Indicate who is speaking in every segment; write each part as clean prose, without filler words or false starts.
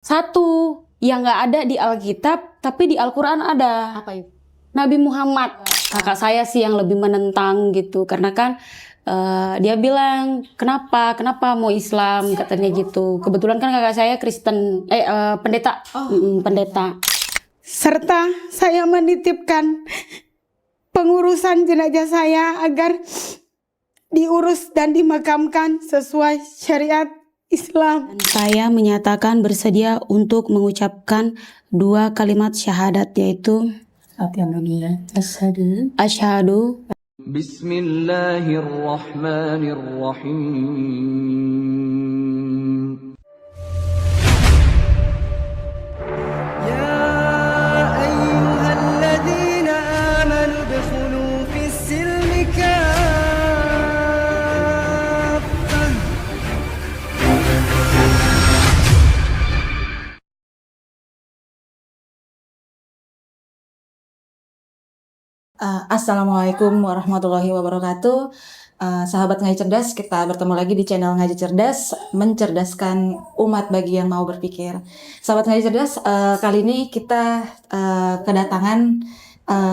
Speaker 1: Satu yang nggak ada di Alkitab, tapi di Al-Quran ada.
Speaker 2: Apa itu?
Speaker 1: Nabi Muhammad. Kakak saya sih yang lebih menentang gitu, karena kan dia bilang kenapa mau Islam katanya gitu. Kebetulan kan kakak saya Kristen, pendeta, pendeta.
Speaker 3: Serta saya menitipkan pengurusan jenazah saya agar diurus dan dimakamkan sesuai syariat Islam.
Speaker 1: Saya menyatakan bersedia untuk mengucapkan 2 kalimat syahadat, yaitu asyhadu
Speaker 4: Bismillahirrahmanirrahim. Ya ayyuhalladzina amanu udkhulu fis-silmi kaffah.
Speaker 2: Assalamualaikum warahmatullahi wabarakatuh. Sahabat Ngaji Cerdas, kita bertemu lagi di channel Ngaji Cerdas, mencerdaskan umat bagi yang mau berpikir. Sahabat Ngaji Cerdas, kali ini kita kedatangan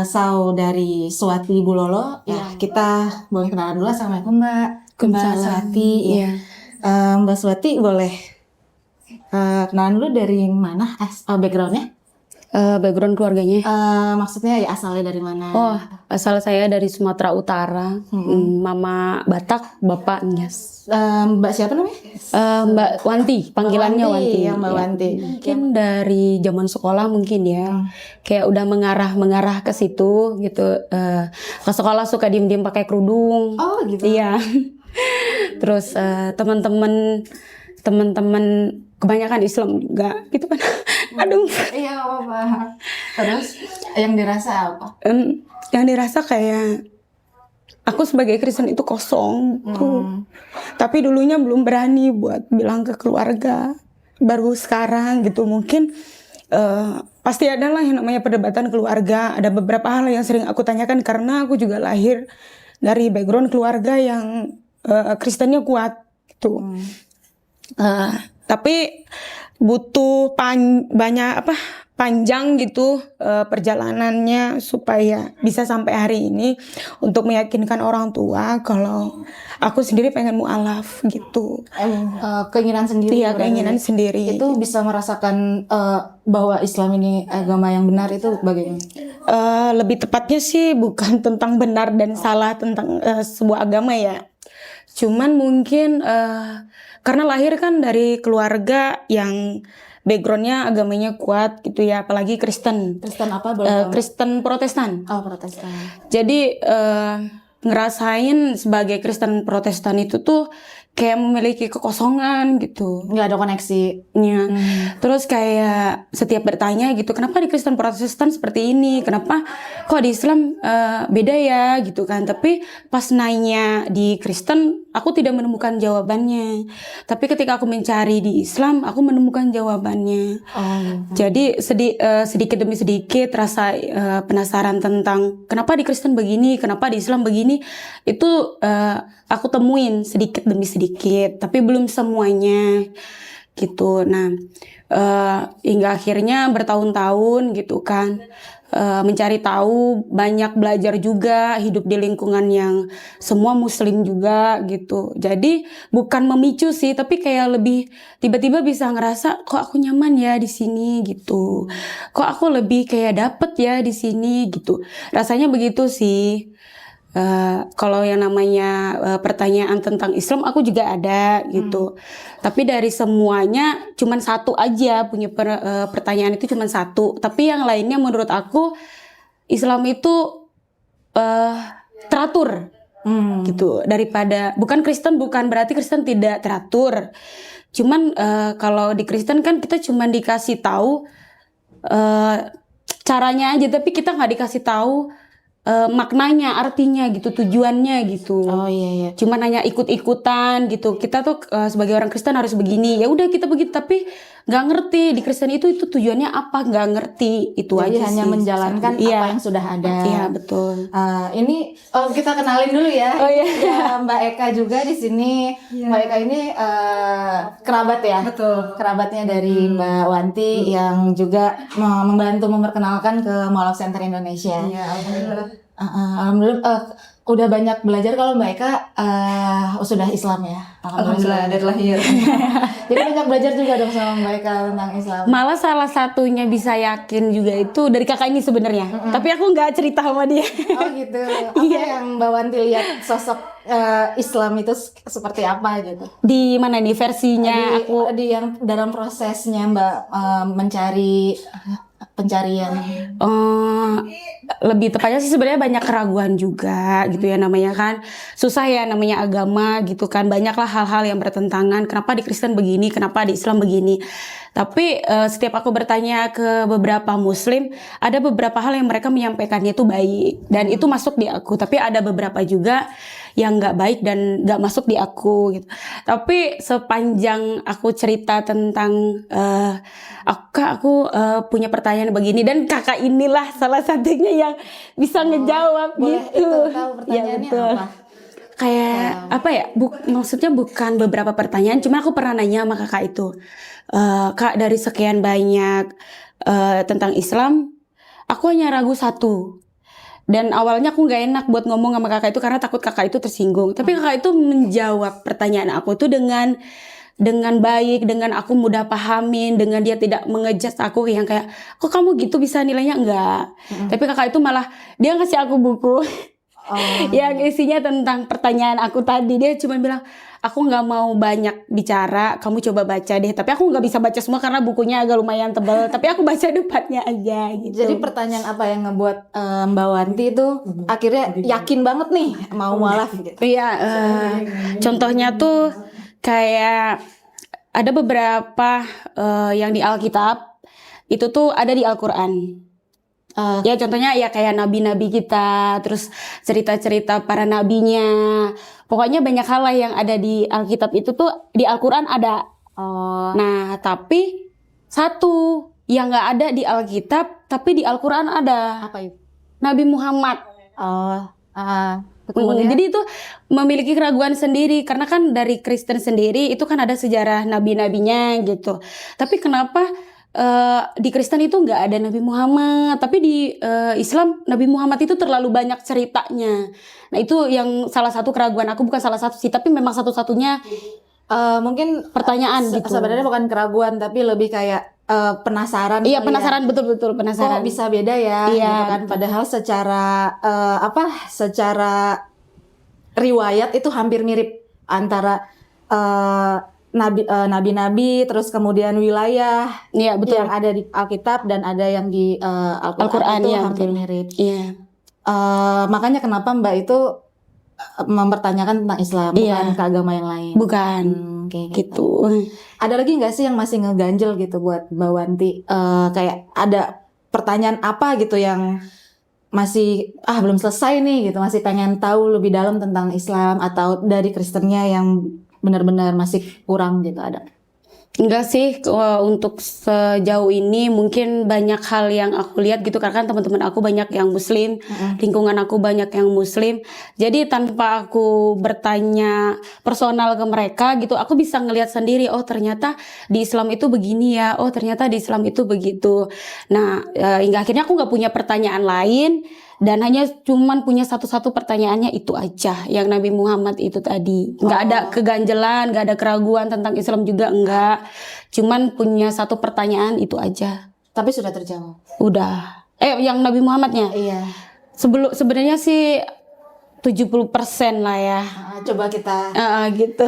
Speaker 2: saudari Swati Bulolo. Ya, kita boleh kenalan dulu. Assalamualaikum Mbak. Mbak Swati. Ya. Mbak Swati boleh kenalan dulu dari mana? Backgroundnya?
Speaker 1: background keluarganya.
Speaker 2: Maksudnya ya asalnya dari mana?
Speaker 1: Oh, asal saya dari Sumatera Utara. Mama Batak, bapak Nias.
Speaker 2: Mbak siapa namanya?
Speaker 1: Mbak Wanti, panggilannya Wanti.
Speaker 2: Ya, Mbak Wanti.
Speaker 1: Mungkin dari zaman sekolah mungkin ya, kayak udah mengarah ke situ gitu. Ke sekolah suka diem-diem pakai kerudung.
Speaker 2: Oh gitu.
Speaker 1: Iya. Terus teman-teman kebanyakan Islam juga gitu kan. Aduh.
Speaker 2: Iya apa-apa. Terus yang dirasa apa?
Speaker 1: Yang dirasa kayak aku sebagai Kristen itu kosong tuh. Tapi dulunya belum berani buat bilang ke keluarga. Baru sekarang gitu mungkin pasti ada lah yang namanya perdebatan keluarga. Ada beberapa hal yang sering aku tanyakan karena aku juga lahir dari background keluarga yang Kristennya kuat gitu. Tapi butuh panjang gitu perjalanannya supaya bisa sampai hari ini untuk meyakinkan orang tua kalau aku sendiri pengen mu'alaf gitu.
Speaker 2: Keinginan sendiri.
Speaker 1: Iya, keinginan sendiri.
Speaker 2: Itu bisa merasakan bahwa Islam ini agama yang benar itu bagaimana?
Speaker 1: Lebih tepatnya sih bukan tentang benar dan salah tentang sebuah agama ya. Cuman mungkin karena lahir kan dari keluarga yang backgroundnya agamanya kuat gitu ya, apalagi Kristen.
Speaker 2: Kristen apa?
Speaker 1: Kristen Protestan.
Speaker 2: Oh, Protestan.
Speaker 1: Jadi ngerasain sebagai Kristen Protestan itu tuh kayak memiliki kekosongan gitu.
Speaker 2: Nggak ada koneksi.
Speaker 1: Ya. Terus kayak setiap bertanya gitu, kenapa di Kristen Protestan seperti ini? Kenapa kok di Islam beda ya gitu kan? Tapi pas nanya di Kristen, aku tidak menemukan jawabannya. Tapi ketika aku mencari di Islam, aku menemukan jawabannya. Jadi sedikit demi sedikit rasa penasaran tentang kenapa di Kristen begini, kenapa di Islam begini, itu aku temuin sedikit demi sedikit, tapi belum semuanya gitu. Nah, hingga akhirnya bertahun-tahun gitu kan, mencari tahu, banyak belajar juga, hidup di lingkungan yang semua Muslim juga gitu. Jadi bukan memicu sih, tapi kayak lebih tiba-tiba bisa ngerasa kok aku nyaman ya di sini gitu. Kok aku lebih kayak dapet ya di sini gitu. Rasanya begitu sih. Kalau yang namanya pertanyaan tentang Islam aku juga ada gitu. Tapi dari semuanya cuman satu aja punya pertanyaan itu cuman satu. Tapi yang lainnya menurut aku Islam itu teratur gitu. Daripada bukan Kristen, bukan berarti Kristen tidak teratur. Cuman kalau di Kristen kan kita cuman dikasih tahu caranya aja, tapi kita nggak dikasih tahu maknanya, artinya gitu, tujuannya gitu.
Speaker 2: Oh iya.
Speaker 1: Cuman hanya ikut-ikutan gitu. Kita tuh sebagai orang Kristen harus begini. Ya udah kita begitu, tapi nggak ngerti di Kristen itu tujuannya apa, nggak ngerti itu
Speaker 2: Jadi
Speaker 1: aja
Speaker 2: hanya
Speaker 1: sih.
Speaker 2: menjalankan
Speaker 1: Iya.
Speaker 2: apa yang sudah ada.
Speaker 1: Iya betul.
Speaker 2: Ini kita kenalin dulu ya.
Speaker 1: Oh, iya.
Speaker 2: Ya, Mbak Eka juga di sini. Mbak Eka ini kerabat ya.
Speaker 5: Betul.
Speaker 2: Kerabatnya dari Mbak Wanti yang juga membantu memperkenalkan ke Mualaf Center Indonesia.
Speaker 5: Iya, alhamdulillah.
Speaker 2: Alhamdulillah. Udah banyak belajar kalau Mbak Eka sudah Islam ya.
Speaker 5: Alhamdulillah dari lahir.
Speaker 2: Jadi banyak belajar juga dong sama Mbak Eka tentang Islam.
Speaker 1: Malah salah satunya bisa yakin juga itu dari kakak ini sebenarnya. Tapi aku nggak cerita sama dia.
Speaker 2: Oh gitu. Apa yang Mbak Wanti lihat sosok Islam itu seperti apa gitu?
Speaker 1: Di mana nih versinya aku?
Speaker 2: Di yang dalam prosesnya Mbak mencari pencarian.
Speaker 1: Lebih tepatnya sih sebenarnya banyak keraguan juga gitu ya, namanya kan susah ya namanya agama gitu kan, banyaklah hal-hal yang bertentangan, kenapa di Kristen begini, kenapa di Islam begini. Tapi setiap aku bertanya ke beberapa muslim, ada beberapa hal yang mereka menyampaikannya itu baik dan itu masuk di aku, tapi ada beberapa juga yang nggak baik dan nggak masuk di aku gitu. Tapi sepanjang aku cerita tentang aku punya pertanyaan begini, dan kakak inilah salah satunya yang bisa ngejawab
Speaker 2: Boleh
Speaker 1: gitu.
Speaker 2: itu tahu
Speaker 1: Ya,
Speaker 2: pertanyaannya
Speaker 1: betul.
Speaker 2: apa?
Speaker 1: Kayak apa ya? Maksudnya bukan beberapa pertanyaan, cuma aku pernah nanya sama kakak itu, Kak, dari sekian banyak tentang Islam, aku hanya ragu satu. Dan awalnya aku nggak enak buat ngomong sama kakak itu karena takut kakak itu tersinggung. Tapi kakak itu menjawab pertanyaan aku tuh dengan baik, dengan aku mudah pahamin, dengan dia tidak mengejudge aku yang kayak, kok kamu gitu bisa nilainya, enggak. Tapi kakak itu malah dia ngasih aku buku yang isinya tentang pertanyaan aku tadi. Dia cuma bilang, aku nggak mau banyak bicara, kamu coba baca deh. Tapi aku nggak bisa baca semua karena bukunya agak lumayan tebal. Tapi aku baca depannya aja gitu.
Speaker 2: Jadi pertanyaan apa yang ngebuat Mbak Wanti itu akhirnya yakin banget nih mau mualaf gitu?
Speaker 1: Iya, contohnya tuh kayak ada beberapa yang di Alkitab itu tuh ada di Al-Quran. Ya contohnya ya kayak nabi-nabi kita, terus cerita-cerita para nabinya. Pokoknya banyak hal lah yang ada di Alkitab itu tuh di Al-Quran ada. Nah tapi satu yang nggak ada di Alkitab tapi di Al-Quran ada.
Speaker 2: Apa itu?
Speaker 1: Nabi Muhammad.
Speaker 2: Kemudian?
Speaker 1: Jadi itu memiliki keraguan sendiri karena kan dari Kristen sendiri itu kan ada sejarah nabi-nabinya gitu. Tapi kenapa di Kristen itu nggak ada Nabi Muhammad, tapi di Islam Nabi Muhammad itu terlalu banyak ceritanya. Nah itu yang salah satu keraguan aku, bukan salah satu sih, tapi memang satu-satunya
Speaker 2: mungkin
Speaker 1: pertanyaan gitu.
Speaker 2: Sebenarnya bukan keraguan tapi lebih kayak penasaran.
Speaker 1: Iya
Speaker 2: kali
Speaker 1: penasaran,
Speaker 2: ya.
Speaker 1: betul-betul penasaran.
Speaker 2: Kok bisa beda ya?
Speaker 1: Iya,
Speaker 2: Gitu kan. Padahal secara riwayat itu hampir mirip antara nabi-nabi, terus kemudian wilayah
Speaker 1: Iya betul.
Speaker 2: yang ada di Alkitab dan ada yang di Al-Quran itu
Speaker 1: iya,
Speaker 2: hampir
Speaker 1: betul.
Speaker 2: mirip.
Speaker 1: Iya.
Speaker 2: Makanya kenapa Mbak itu mempertanyakan tentang Islam,
Speaker 1: Iya.
Speaker 2: bukan ke agama yang lain.
Speaker 1: Bukan
Speaker 2: Kayak
Speaker 1: gitu.
Speaker 2: Ada lagi nggak sih yang masih ngeganjel gitu buat Mbak Wanti? Kayak ada pertanyaan apa gitu yang masih belum selesai nih gitu, masih pengen tahu lebih dalam tentang Islam atau dari Kristennya yang benar-benar masih kurang gitu, ada?
Speaker 1: Enggak sih, untuk sejauh ini mungkin banyak hal yang aku lihat gitu karena kan teman-teman aku banyak yang muslim, lingkungan aku banyak yang muslim. Jadi tanpa aku bertanya personal ke mereka gitu, aku bisa ngelihat sendiri, oh ternyata di Islam itu begini ya, oh ternyata di Islam itu begitu. Nah, hingga akhirnya aku nggak punya pertanyaan lain. Dan hanya cuman punya satu-satu pertanyaannya itu aja, yang Nabi Muhammad itu tadi. Nggak ada keganjelan, nggak ada keraguan tentang Islam juga, enggak. Cuman punya satu pertanyaan itu aja.
Speaker 2: Tapi sudah terjawab.
Speaker 1: Udah. Yang Nabi Muhammadnya?
Speaker 2: Iya.
Speaker 1: Sebenarnya sih 70% lah ya.
Speaker 2: Coba kita
Speaker 1: Gitu.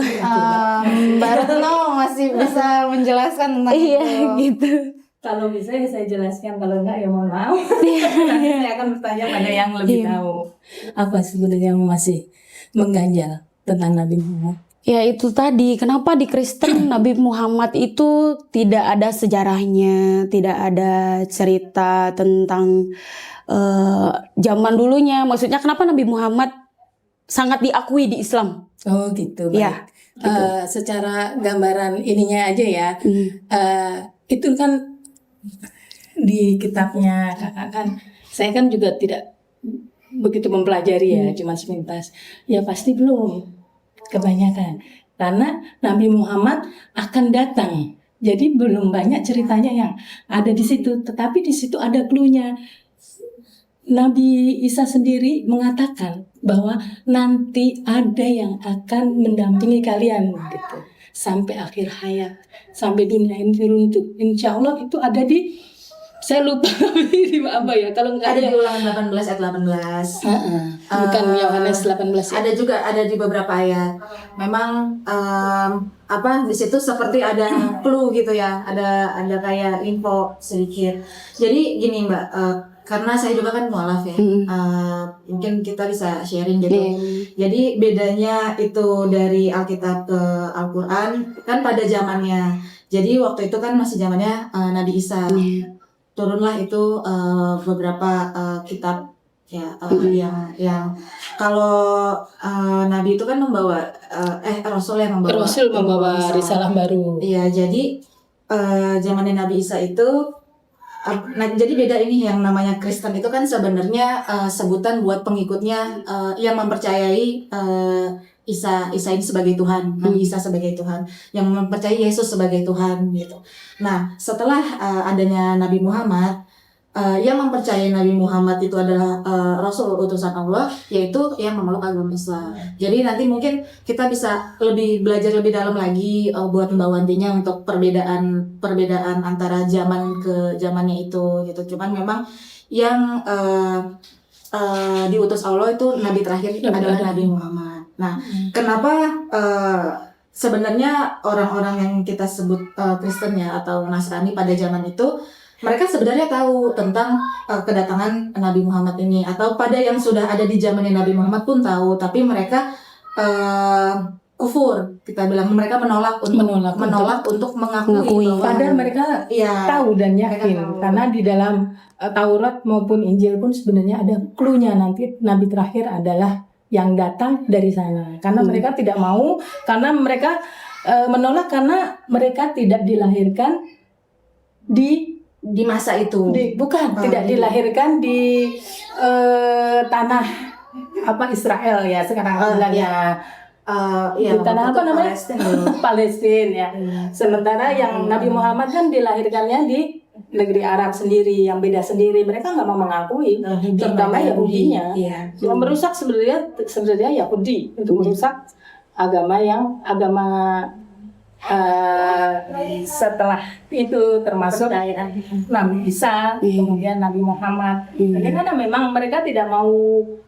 Speaker 2: Mbak Retno masih bisa menjelaskan tentang
Speaker 1: Iya
Speaker 2: itu.
Speaker 1: gitu.
Speaker 5: Kalau bisa ya saya jelaskan, kalau enggak ya mohon maaf. Nanti saya akan bertanya pada yang lebih tahu. Apa sebenarnya yang masih mengganjal tentang Nabi Muhammad?
Speaker 1: Ya itu tadi, kenapa di Kristen Nabi Muhammad itu tidak ada sejarahnya, tidak ada cerita tentang zaman dulunya. Maksudnya kenapa Nabi Muhammad sangat diakui di Islam?
Speaker 5: Oh gitu, baik.
Speaker 1: Ya.
Speaker 5: secara gambaran ininya aja ya. Itu kan di kitabnya kakak kan, saya kan juga tidak begitu mempelajari ya, cuma sepintas. Ya pasti belum kebanyakan, karena Nabi Muhammad akan datang. Jadi belum banyak ceritanya yang ada di situ, tetapi di situ ada clue-nya. Nabi Isa sendiri mengatakan bahwa nanti ada yang akan mendampingi kalian gitu sampai akhir hayat, sampai dunia ini runtuh. Insya Allah itu ada di, saya lupa di apa ya, kalau nggak
Speaker 2: Ada di Ulangan 18 ayat 18.
Speaker 5: bukan Yohanes 18 ya.
Speaker 2: Ada juga, ada di beberapa ayat. Memang di situ seperti ada clue gitu ya, ada kayak info sedikit. Jadi gini Mbak, karena saya juga kan mualaf ya, mungkin kita bisa sharing gitu. Jadi bedanya itu dari Alkitab ke Al-Quran kan pada zamannya. Jadi waktu itu kan masih zamannya Nabi Isa. Turunlah itu beberapa kitab ya, yang kalau Nabi itu kan membawa Rasul yang membawa
Speaker 5: risalah baru.
Speaker 2: Iya, jadi zamannya Nabi Isa itu jadi beda ini, yang namanya Kristen itu kan sebenarnya sebutan buat pengikutnya yang mempercayai Isa ini sebagai Tuhan, Nabi Isa sebagai Tuhan, yang mempercayai Yesus sebagai Tuhan gitu. Nah, setelah adanya Nabi Muhammad, yang mempercayai Nabi Muhammad itu adalah Rasul utusan Allah, yaitu yang memeluk agama Islam. Jadi nanti mungkin kita bisa belajar lebih dalam lagi buat Mbak Wantinya untuk perbedaan antara zaman ke zamannya itu gitu. Cuman memang yang diutus Allah itu Nabi terakhir adalah Nabi Muhammad. Nah, kenapa sebenarnya orang-orang yang kita sebut Kristen ya atau Nasrani pada zaman itu, mereka sebenarnya tahu tentang kedatangan Nabi Muhammad ini, atau pada yang sudah ada di zamannya Nabi Muhammad pun tahu, tapi mereka kufur, kita bilang mereka menolak untuk mengakui bahwa
Speaker 5: Padahal mereka tahu dan yakin, karena di dalam Taurat maupun Injil pun sebenarnya ada clue-nya, nanti Nabi terakhir adalah yang datang dari sana. Karena mereka tidak mau, karena mereka menolak karena mereka tidak dilahirkan di
Speaker 2: masa itu.
Speaker 5: Tidak dilahirkan di tanah Israel ya sekarang bilangnya. Di tanah apa namanya? Palestina ya. Sementara yang Nabi Muhammad kan dilahirkannya di negeri Arab sendiri, yang beda sendiri. Mereka nggak mau mengakui, terutama Yahudinya. Yang merusak sebenarnya Yahudi untuk merusak agama setelah itu, termasuk Nabi Isa, kemudian Nabi Muhammad. Jadi karena memang mereka tidak mau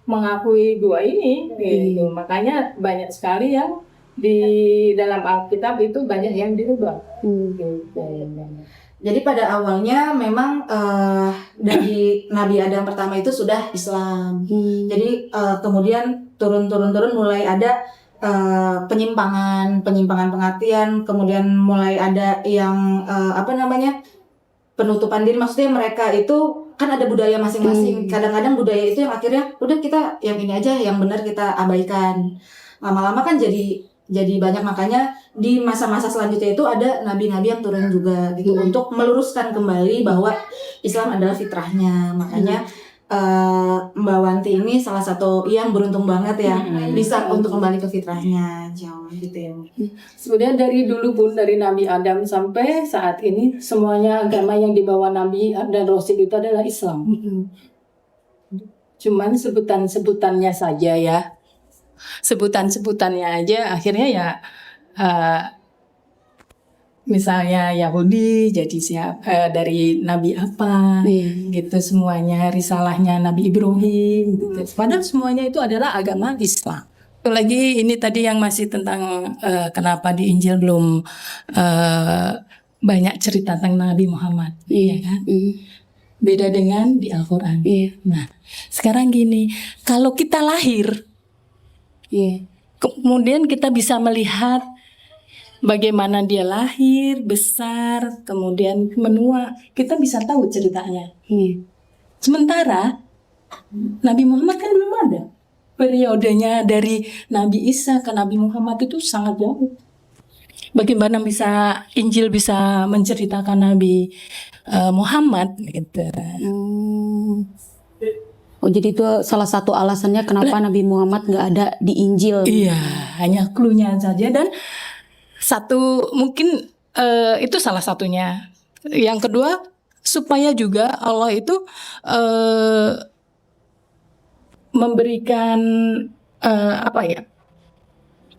Speaker 5: mengakui dua ini, gitu. Makanya banyak sekali yang di dalam Alkitab itu banyak yang dirubah.
Speaker 2: Jadi pada awalnya memang dari Nabi Adam pertama itu sudah Islam. Jadi kemudian turun mulai ada penyimpangan pengertian, kemudian mulai ada yang penutupan diri. Maksudnya mereka itu kan ada budaya masing-masing. Kadang-kadang budaya itu yang akhirnya udah kita yang ini aja, yang benar kita abaikan. Lama-lama kan jadi banyak, makanya di masa-masa selanjutnya itu ada nabi-nabi yang turun juga gitu untuk meluruskan kembali bahwa Islam adalah fitrahnya. Makanya Mbak Wanti ini salah satu yang beruntung banget ya bisa untuk kembali ke fitrahnya, jauh gitu ya.
Speaker 5: Sebenarnya dari dulu pun, dari Nabi Adam sampai saat ini, semuanya agama yang dibawa Nabi dan Rasul itu adalah Islam. Cuman sebutannya saja ya, sebutannya aja akhirnya ya misalnya Yahudi jadi dari Nabi apa gitu, semuanya risalahnya Nabi Ibrahim gitu. Padahal semuanya itu adalah agama Islam. Lagi ini tadi yang masih tentang kenapa di Injil belum banyak cerita tentang Nabi Muhammad, ya kan? Beda dengan di Al-Quran. Nah, sekarang gini, kalau kita lahir, kemudian kita bisa melihat bagaimana dia lahir, besar, kemudian menua. Kita bisa tahu ceritanya. Sementara Nabi Muhammad kan belum ada. periodenya dari Nabi Isa ke Nabi Muhammad itu sangat jauh. Bagaimana bisa Injil bisa menceritakan Nabi Muhammad gitu.
Speaker 1: Oh, jadi itu salah satu alasannya kenapa Nabi Muhammad nggak ada di Injil.
Speaker 5: Iya, hanya clue-nya saja. Dan satu mungkin itu salah satunya. Yang kedua, supaya juga Allah itu memberikan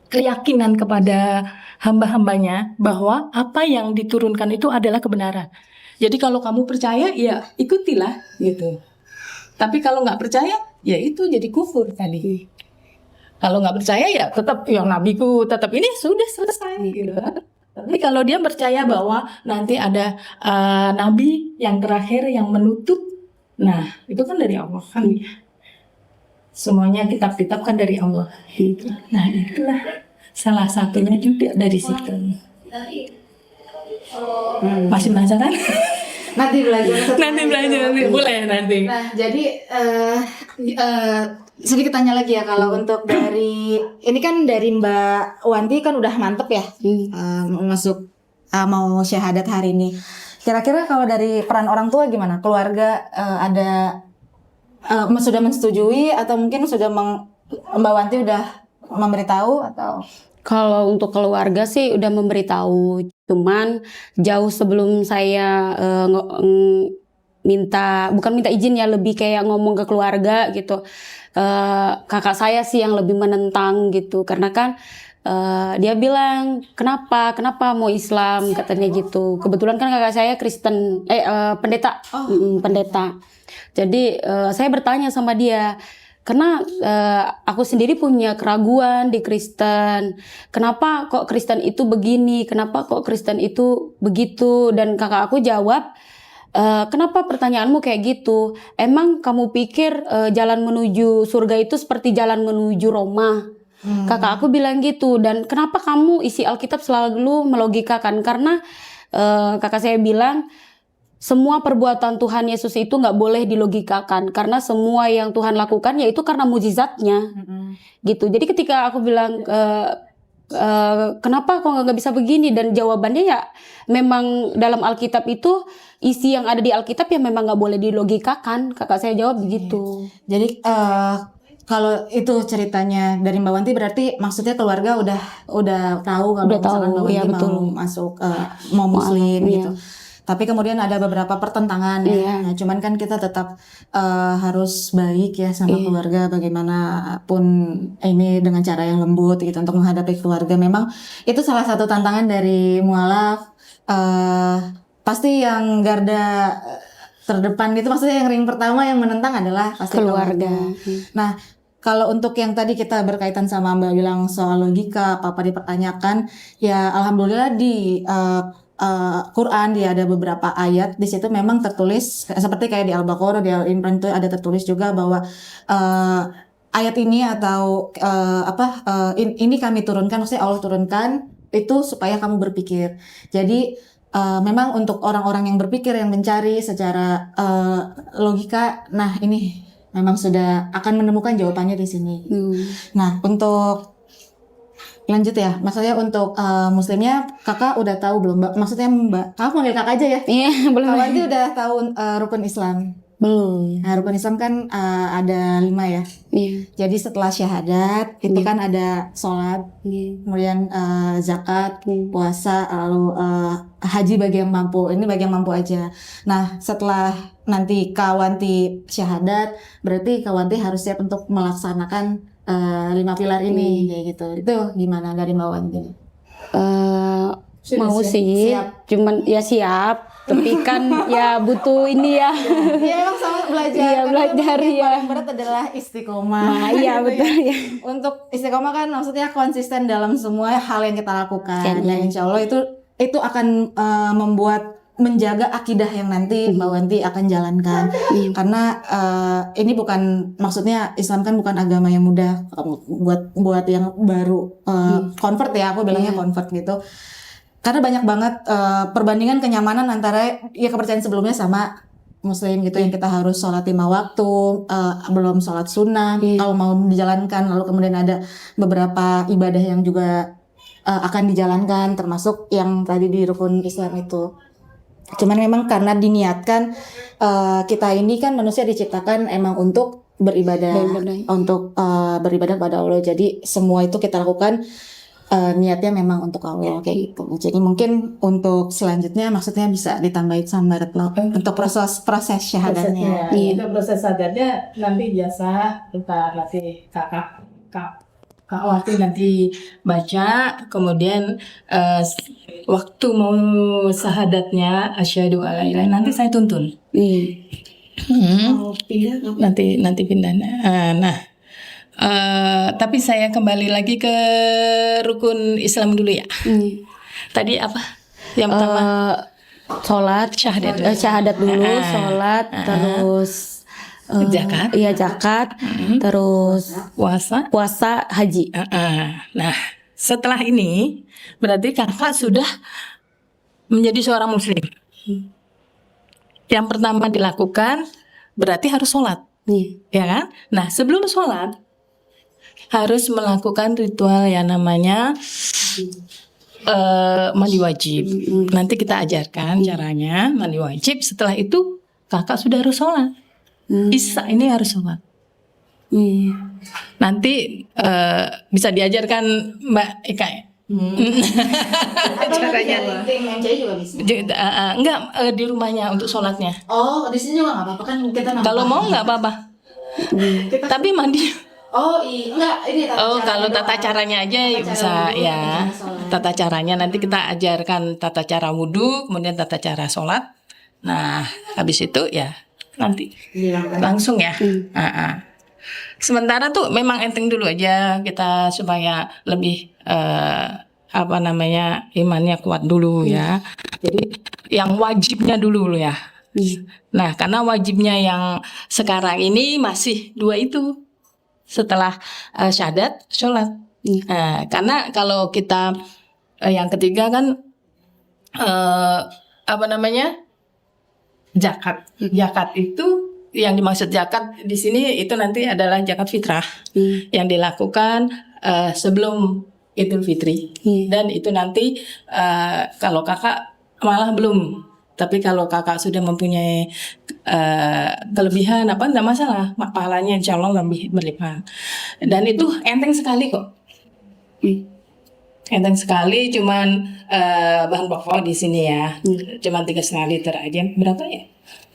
Speaker 5: keyakinan kepada hamba-hambanya bahwa apa yang diturunkan itu adalah kebenaran. Jadi kalau kamu percaya, ya ikutilah gitu. Tapi kalau nggak percaya, ya itu jadi kufur tadi. Kalau nggak percaya, ya tetap yang nabiku tetap ini sudah selesai gitu. Tapi kalau dia percaya bahwa nanti ada nabi yang terakhir yang menutup, nah itu kan dari Allah kan. Semuanya kitab-kitab kan dari Allah. Nah itulah salah satunya juga dari situ. Masih penasaran?
Speaker 2: Nanti belajar.
Speaker 5: Nanti boleh nanti.
Speaker 2: Nah, jadi sedikit tanya lagi ya, kalau untuk dari ini kan dari Mbak Wanti kan udah mantep ya masuk mau syahadat hari ini. Kira-kira kalau dari peran orang tua gimana? Keluarga ada sudah menyetujui atau mungkin sudah Mbak Wanti udah memberitahu atau?
Speaker 1: Kalau untuk keluarga sih udah memberitahu, cuman jauh sebelum saya bukan minta izin ya, lebih kayak ngomong ke keluarga gitu. Kakak saya sih yang lebih menentang gitu, karena kan dia bilang kenapa mau Islam katanya gitu. Kebetulan kan kakak saya Kristen, pendeta, pendeta. Jadi saya bertanya sama dia. Karena aku sendiri punya keraguan di Kristen. Kenapa kok Kristen itu begini? Kenapa kok Kristen itu begitu? Dan kakak aku jawab, kenapa pertanyaanmu kayak gitu? Emang kamu pikir jalan menuju surga itu seperti jalan menuju Roma? Kakak aku bilang gitu. Dan kenapa kamu isi Alkitab selalu melogikakan? Karena kakak saya bilang, semua perbuatan Tuhan Yesus itu nggak boleh dilogikakan, karena semua yang Tuhan lakukan yaitu karena mujizatnya, gitu. Jadi ketika aku bilang kenapa kok nggak bisa begini, dan jawabannya ya memang dalam Alkitab itu isi yang ada di Alkitab ya memang nggak boleh dilogikakan. Kakak saya jawab begitu.
Speaker 2: Jadi kalau itu ceritanya dari Mbak Wanti, berarti maksudnya keluarga udah tahu kalau misalkan Mbak Wanti mau masuk mau Muslim gitu. Tapi kemudian ada beberapa pertentangan ya. Nah, cuman kan kita tetap harus baik ya sama keluarga, bagaimanapun ini dengan cara yang lembut gitu untuk menghadapi keluarga. Memang itu salah satu tantangan dari mualaf. Pasti yang garda terdepan gitu, maksudnya yang ring pertama yang menentang adalah pasti keluarga. Nah, kalau untuk yang tadi kita berkaitan sama Mbak bilang soal logika, apa dipertanyakan, ya alhamdulillah di Quran dia ada beberapa ayat di situ memang tertulis seperti kayak di Al-Baqarah, di Al-Imran itu ada tertulis juga bahwa ayat ini atau ini kami turunkan, maksudnya Allah turunkan itu supaya kamu berpikir. Jadi memang untuk orang-orang yang berpikir, yang mencari secara logika, nah ini memang sudah akan menemukan jawabannya di sini. Nah, untuk lanjut ya, maksudnya untuk Muslimnya kakak udah tahu belum Mbak? Maksudnya Mbak, kakak panggil kakak aja ya?
Speaker 1: Iya, belum.
Speaker 2: Kakak Wanti udah tahu rukun Islam?
Speaker 1: Belum.
Speaker 2: Nah, rukun Islam kan ada 5 ya.
Speaker 1: Iya.
Speaker 2: Jadi setelah syahadat itu kan ada sholat, kemudian zakat, puasa, lalu haji bagi yang mampu. Ini bagi yang mampu aja. Nah, setelah nanti Kak Wanti syahadat, berarti Kak Wanti harus siap untuk melaksanakan 5 pilar ini kayak gitu. Itu gimana dari Mbak Wanti?
Speaker 1: Mau sih, cuman ya siap, tapi kan ya butuh ini ya.
Speaker 2: Iya, emang sama belajar.
Speaker 1: Iya, belajar ya.
Speaker 2: Paling berat adalah istiqomah.
Speaker 1: Nah, iya betul ya.
Speaker 2: Untuk istiqomah kan maksudnya konsisten dalam semua hal yang kita lakukan. Dan insya Allah itu akan menjaga akidah yang nanti Mbak Wanti akan jalankan. Karena ini bukan, maksudnya Islam kan bukan agama yang mudah buat yang baru convert ya, aku bilangnya convert gitu. Karena banyak banget perbandingan kenyamanan antara ya kepercayaan sebelumnya sama Muslim gitu yang kita harus sholat 5 waktu, belum sholat sunnah, kalau mau dijalankan, lalu kemudian ada beberapa ibadah yang juga akan dijalankan, termasuk yang tadi di rukun Islam itu. Cuman memang karena diniatkan, kita ini kan manusia diciptakan emang untuk beribadah, untuk beribadah kepada Allah. Jadi semua itu kita lakukan niatnya memang untuk Allah kayak gitu. Jadi mungkin untuk selanjutnya maksudnya bisa ditambahin sama Retno untuk proses syahadatnya.
Speaker 5: Itu proses syahadatnya nanti jasa kita nanti Kak Wati nanti baca, kemudian waktu mau syahadatnya asyhadu alla ilaha illallah nanti saya tuntun. Nanti pindah. Nah, tapi saya kembali lagi ke rukun Islam dulu ya. Tadi apa? Yang pertama
Speaker 1: Sholat, syahadat dulu, sholat, terus
Speaker 5: zakat.
Speaker 1: Iya zakat, terus puasa, haji.
Speaker 5: Nah, setelah ini berarti kakak sudah menjadi seorang muslim. Yang pertama dilakukan berarti harus sholat, ya kan? Nah, sebelum sholat harus melakukan ritual yang namanya mandi wajib. Nanti kita ajarkan caranya mandi wajib. Setelah itu kakak sudah harus sholat. Isya ini harus sholat. Nanti bisa diajarkan Mbak Eka ya. Caranya
Speaker 2: juga bisa.
Speaker 5: Enggak di rumahnya untuk sholatnya.
Speaker 2: Oh, di sini juga nggak apa-apa kan kita
Speaker 5: Kalau mau nggak apa-apa. Tapi mandi.
Speaker 2: Enggak, ini
Speaker 5: Kalau tata caranya aja bisa ya. Tata caranya nanti kita ajarkan tata cara wudhu, kemudian tata cara sholat. Nah, habis itu ya nanti langsung ya. Sementara tuh memang enteng dulu aja kita supaya lebih imannya kuat dulu ya. Jadi yang wajibnya dulu ya. Nah, karena wajibnya yang sekarang ini masih 2 itu. Setelah syahadat, sholat. Karena kalau kita yang ketiga kan zakat. Zakat itu yang dimaksud zakat di sini itu nanti adalah zakat fitrah yang dilakukan sebelum Idul Fitri. Dan itu nanti kalau kakak malah belum. Tapi kalau kakak sudah mempunyai kelebihan enggak masalah, pahalanya insya Allah lebih berlipat. Dan itu enteng sekali kok. Enteng sekali, cuman bahan pokok di sini ya, cuman 3,5 liter aja. Berapa ya?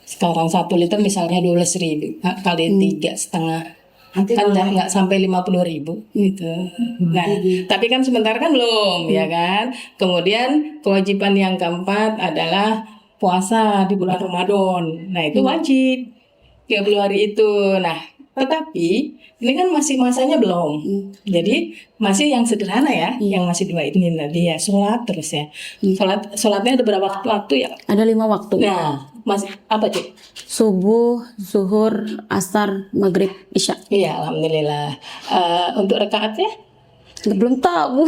Speaker 5: Sekarang 1 liter misalnya 12.000 kali 3,5. Kan nggak sampai 50.000 gitu. Nah, tapi kan sebentar kan belum, ya kan. Kemudian kewajiban yang keempat adalah puasa di bulan Ramadan. Nah, itu wajib 30 hari itu. Nah, tetapi ini kan masih masanya belum. Jadi masih yang sederhana ya, yang masih 2 ini tadi ya, sholat terus ya. Sholatnya ada berapa waktu ya?
Speaker 1: Ada 5 waktu.
Speaker 5: Nah, masih apa Cik?
Speaker 1: Subuh, zuhur, asar, maghrib, isya.
Speaker 5: Iya, alhamdulillah. Untuk rakaatnya?
Speaker 1: Belum tahu.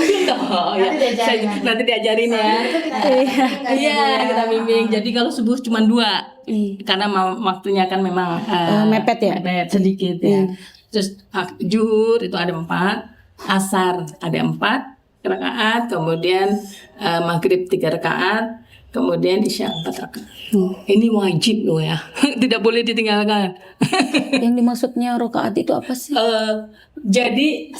Speaker 5: Nanti diajarin ya. Iya, kita bimbing. Jadi kalau subuh cuma 2, karena waktunya kan memang
Speaker 1: mepet ya,
Speaker 5: mepet sedikit ya. Terus zuhur itu ada 4, asar ada 4 rakaat, kemudian maghrib 3 rakaat, kemudian isya 4 rakaat. Ini wajib loh ya, tidak boleh ditinggalkan.
Speaker 1: Yang dimaksudnya rakaat itu apa sih?
Speaker 5: Jadi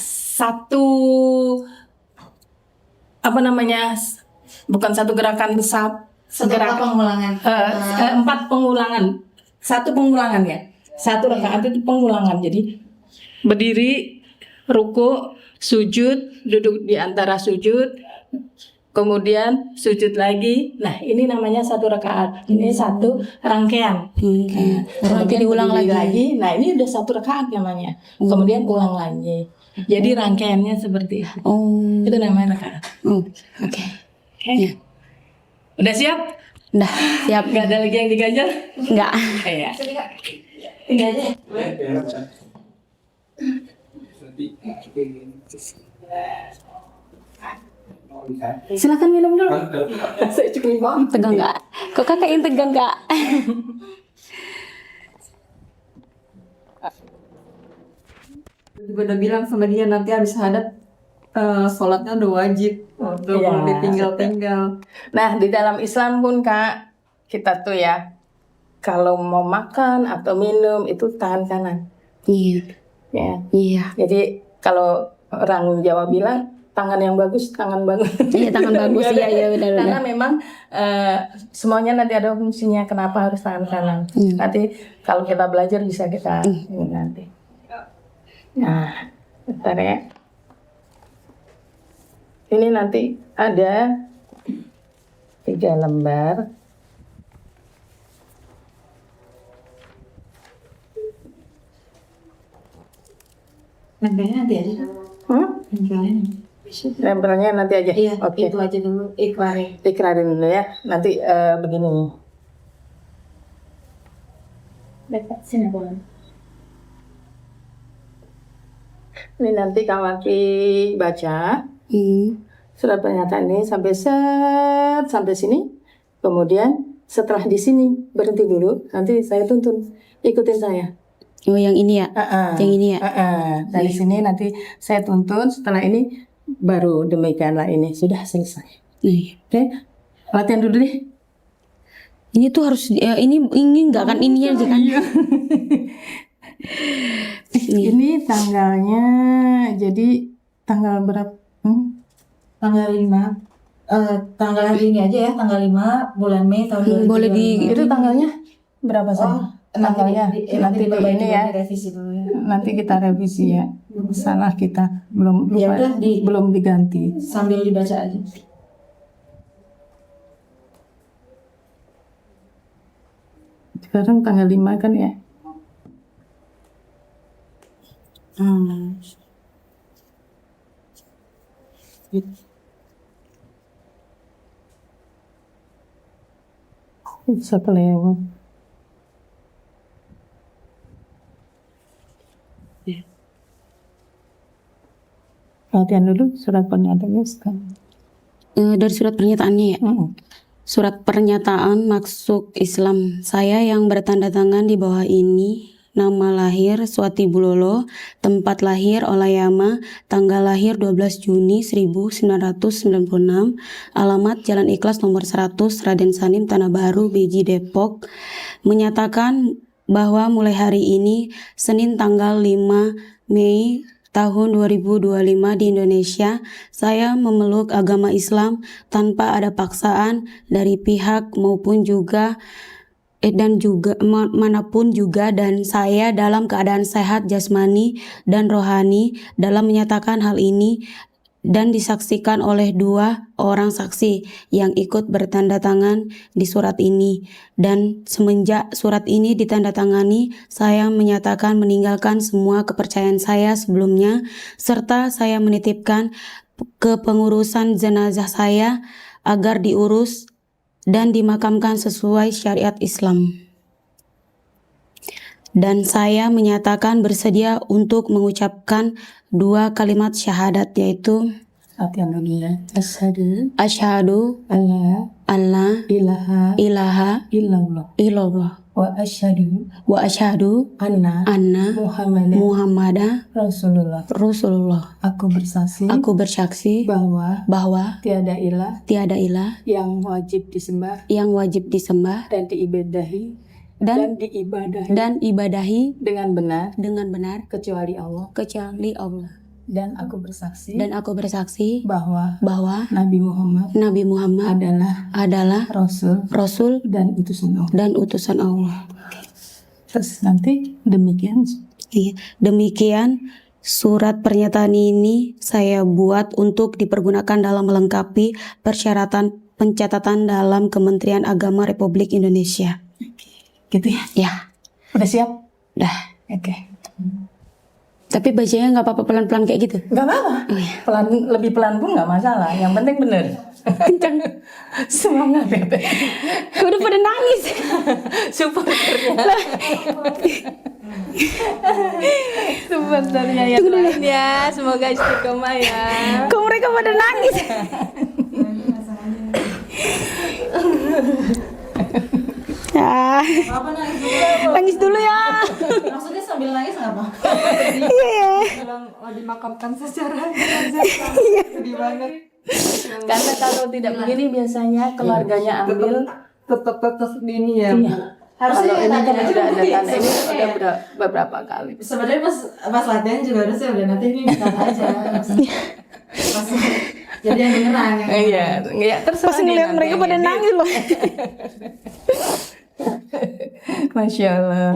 Speaker 5: bukan satu gerakan
Speaker 2: pengulangan.
Speaker 5: 4 pengulangan. 1 pengulangan ya. 1 rakaat itu pengulangan. Jadi berdiri, ruku, sujud, duduk di antara sujud, kemudian sujud lagi. Nah, ini namanya 1 rakaat. Ini 1 rangkaian.
Speaker 1: Nanti diulang lagi.
Speaker 5: Nah, ini udah 1 rakaat namanya. Kemudian ulang lagi. Jadi rangkaiannya seperti itu. Itu namanya rakaat.
Speaker 1: Oke.
Speaker 5: Ya. Udah siap?
Speaker 1: Udah siap.
Speaker 5: Gak ada lagi yang diganjal?
Speaker 1: Enggak.
Speaker 5: Iya.
Speaker 2: Tinggal aja.
Speaker 1: Silakan minum dulu.
Speaker 5: Saya cukup
Speaker 1: Tegang nggak? Kok kakak yang tegang nggak?
Speaker 6: juga udah bilang sama dia nanti habis syahadat sholatnya udah wajib, udah
Speaker 5: Iya.
Speaker 6: boleh ditinggal-tinggal.
Speaker 5: Nah, di dalam Islam pun Kak, kita tuh ya kalau mau makan atau minum itu tangan kanan.
Speaker 1: Iya.
Speaker 5: Ya.
Speaker 1: Iya.
Speaker 5: Jadi kalau orang Jawa bilang tangan yang bagus, tangan bagus.
Speaker 1: Iya, tangan bagus. Iya, iya, benar,
Speaker 5: Karena
Speaker 1: benar.
Speaker 5: memang semuanya nanti ada fungsinya kenapa harus tangan kanan. Nanti kalau kita belajar bisa kita ini nanti. Nah, bentar ya. Ini nanti ada 3 lembar.
Speaker 2: Nempelnya nanti aja. Nempelnya.
Speaker 5: Lembarnya nanti aja.
Speaker 2: Iya,
Speaker 5: Oke.
Speaker 2: itu aja dulu iklarin.
Speaker 5: Ikrarin dulu ya. Nanti begini nih.
Speaker 2: Sini boleh.
Speaker 5: Ini nanti Kak Waki baca surat pernyataan ini sampai sini. Kemudian setelah di sini berhenti dulu. Nanti saya tuntun. Ikutin saya.
Speaker 1: Oh, yang ini ya? Yang ini ya?
Speaker 5: Dari sini nanti saya tuntun. Setelah ini baru demikianlah ini sudah selesai.
Speaker 1: Iya.
Speaker 5: Oke, latihan dulu deh.
Speaker 1: Ini tuh harus ini enggak kan ini aja kan?
Speaker 5: Ini tanggalnya jadi tanggal berapa?
Speaker 2: Tanggal 5. Tanggal hari ini aja ya, tanggal 5 bulan Mei tahun 2025.
Speaker 1: Boleh di
Speaker 5: Itu tanggalnya berapa sih? Tanggalnya nanti
Speaker 2: diperbaiki
Speaker 5: ini ya.
Speaker 2: direvisi dulu ya.
Speaker 5: Nanti kita revisi ya. Salah kita belum
Speaker 2: Ya udah,
Speaker 5: belum diganti.
Speaker 2: sambil dibaca aja.
Speaker 5: Sekarang tanggal 5 kan ya. Bisa kelewat. Latihan dulu surat pernyataannya sekarang.
Speaker 1: Dari surat pernyataannya ya? Surat pernyataan maksud Islam saya yang bertanda tangan di bawah ini. Nama lahir Swati Bulolo, tempat lahir Olayama, tanggal lahir 12 Juni 1996, alamat Jalan Ikhlas nomor 100 Raden Sanim Tanah Baru, Beji, Depok, menyatakan bahwa mulai hari ini Senin tanggal 5 Mei tahun 2025 di Indonesia, saya memeluk agama Islam tanpa ada paksaan dari pihak maupun juga dan juga manapun juga, dan saya dalam keadaan sehat jasmani dan rohani dalam menyatakan hal ini dan disaksikan oleh 2 orang saksi yang ikut bertanda tangan di surat ini. Dan semenjak surat ini ditandatangani, saya menyatakan meninggalkan semua kepercayaan saya sebelumnya, serta saya menitipkan kepengurusan jenazah saya agar diurus dan dimakamkan sesuai syariat Islam. Dan saya menyatakan bersedia untuk mengucapkan 2 kalimat syahadat, yaitu
Speaker 5: Latihan dulu ya.
Speaker 1: asyhadu
Speaker 5: Allah
Speaker 1: alla ilaha
Speaker 5: illallah
Speaker 1: illallah
Speaker 5: wa asyhadu
Speaker 1: wa asyhadu
Speaker 5: anna
Speaker 1: anna Muhammadan
Speaker 5: Rasulullah.
Speaker 1: Rasulullah.
Speaker 5: Aku bersaksi
Speaker 1: Aku bersaksi bahwa
Speaker 5: tiada ilah
Speaker 1: tiada ilah
Speaker 5: yang wajib disembah
Speaker 1: yang wajib disembah
Speaker 5: dan diibadahi
Speaker 1: dan ibadahi
Speaker 5: dengan benar
Speaker 1: dengan benar
Speaker 5: kecuali Allah.
Speaker 1: Dan aku bersaksi
Speaker 5: bahwa
Speaker 1: bahwa
Speaker 5: Nabi Muhammad
Speaker 1: Nabi Muhammad adalah
Speaker 5: Rasul
Speaker 1: dan
Speaker 5: dan utusan Allah.
Speaker 1: Allah.
Speaker 5: Terus nanti demikian.
Speaker 1: Iya. Demikian surat pernyataan ini saya buat untuk dipergunakan dalam melengkapi persyaratan pencatatan dalam Kementerian Agama Republik Indonesia.
Speaker 5: Gitu ya.
Speaker 1: Ya,
Speaker 5: Udah siap?
Speaker 1: dah.
Speaker 5: Oke.
Speaker 1: Tapi bacanya nggak apa-apa pelan-pelan kayak gitu.
Speaker 5: Gak apa-apa. Lebih pelan pun gak masalah. Yang penting bener.
Speaker 1: Kencang.
Speaker 5: Semangat ya. Teh.
Speaker 1: Udah pada nangis.
Speaker 5: Supporternya yang lain ya. Semoga istiqomah ya.
Speaker 1: Kok mereka pada nangis?
Speaker 3: Ya,
Speaker 2: Apa nangis dulu?
Speaker 3: nangis dulu ya.
Speaker 2: Maksudnya sambil nangis nggak apa?
Speaker 3: Iya.
Speaker 6: Bilang dimakamkan secara sedih banget.
Speaker 5: Karena kalau tidak begini biasanya keluarganya ambil.
Speaker 6: Tetap di ini ya, Bu.
Speaker 5: Iya.
Speaker 2: Harusnya
Speaker 5: Kalau ini
Speaker 2: tanya
Speaker 5: kan
Speaker 2: aja
Speaker 5: udah ada
Speaker 2: mungkin.
Speaker 5: tanda, ini
Speaker 2: Sebenarnya
Speaker 5: udah
Speaker 2: ya.
Speaker 5: beberapa kali.
Speaker 2: Sebenarnya pas latihan juga harusnya udah nanti ini minta aja. Pas jadi yang beneran yang
Speaker 5: Iya, iya terserah
Speaker 3: Pas
Speaker 5: nih
Speaker 3: ngeliat
Speaker 5: nanti
Speaker 3: mereka
Speaker 5: yang
Speaker 3: pada
Speaker 5: edit.
Speaker 3: nangis loh.
Speaker 5: Masya Allah.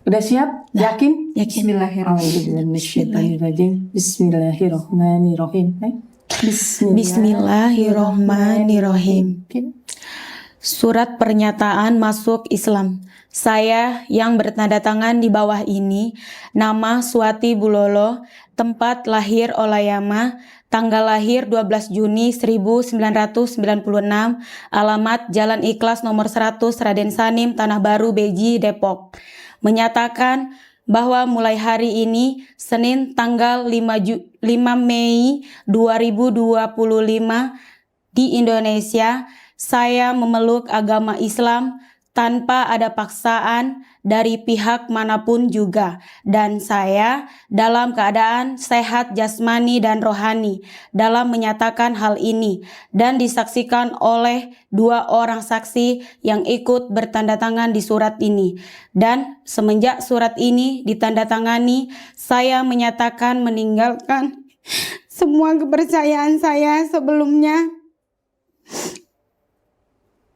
Speaker 5: Udah siap? Yakin?
Speaker 3: Yakin.
Speaker 5: Bismillahirrahmanirrahim. Bismillahirrahmanirrahim.
Speaker 3: Bismillahirrohmanirrohim. Surat pernyataan masuk Islam. Saya yang bertanda tangan di bawah ini, nama Suwati Bulolo, tempat lahir Olayama, tanggal lahir 12 Juni 1996, alamat Jalan Ikhlas nomor 100 Raden Sanim, Tanah Baru, Beji, Depok. Menyatakan bahwa mulai hari ini, Senin tanggal 5 Mei 2025 di Indonesia, saya memeluk agama Islam tanpa ada paksaan dari pihak manapun juga, dan saya dalam keadaan sehat jasmani dan rohani dalam menyatakan hal ini, dan disaksikan oleh 2 orang saksi yang ikut bertanda tangan di surat ini. Dan semenjak surat ini ditandatangani, saya menyatakan meninggalkan semua kepercayaan saya sebelumnya,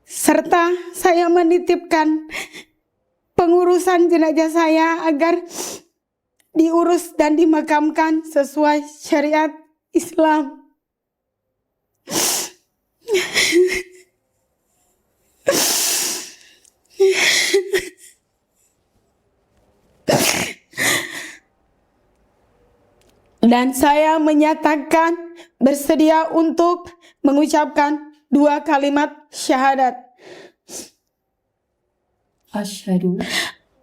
Speaker 3: serta saya menitipkan pengurusan jenazah saya agar diurus dan dimakamkan sesuai syariat Islam. Dan saya menyatakan bersedia untuk mengucapkan 2 kalimat syahadat.
Speaker 5: Asyhadu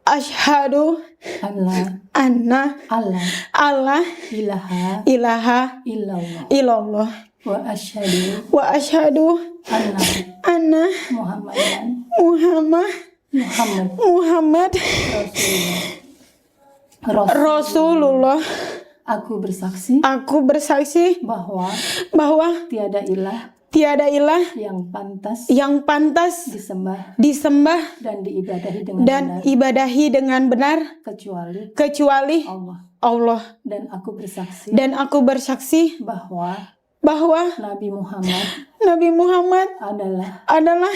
Speaker 3: Asyhadu
Speaker 5: alla
Speaker 3: anna
Speaker 5: Allah
Speaker 3: Allah
Speaker 5: ilaha
Speaker 3: ilaha
Speaker 5: illallah
Speaker 3: illallah
Speaker 5: wa asyhadu
Speaker 3: wa asyhadu
Speaker 5: anna
Speaker 3: anna
Speaker 5: Muhammadan
Speaker 3: Muhammad
Speaker 5: Muhammad
Speaker 3: Rasulullah.
Speaker 5: Rasulullah. Aku bersaksi
Speaker 3: bahwa
Speaker 5: tiada ilah
Speaker 3: tiada ilah yang pantas disembah
Speaker 5: dan diibadahi
Speaker 3: dan ibadahi dengan benar kecuali Allah.
Speaker 5: Dan aku bersaksi
Speaker 3: bahwa
Speaker 5: Nabi Muhammad
Speaker 3: adalah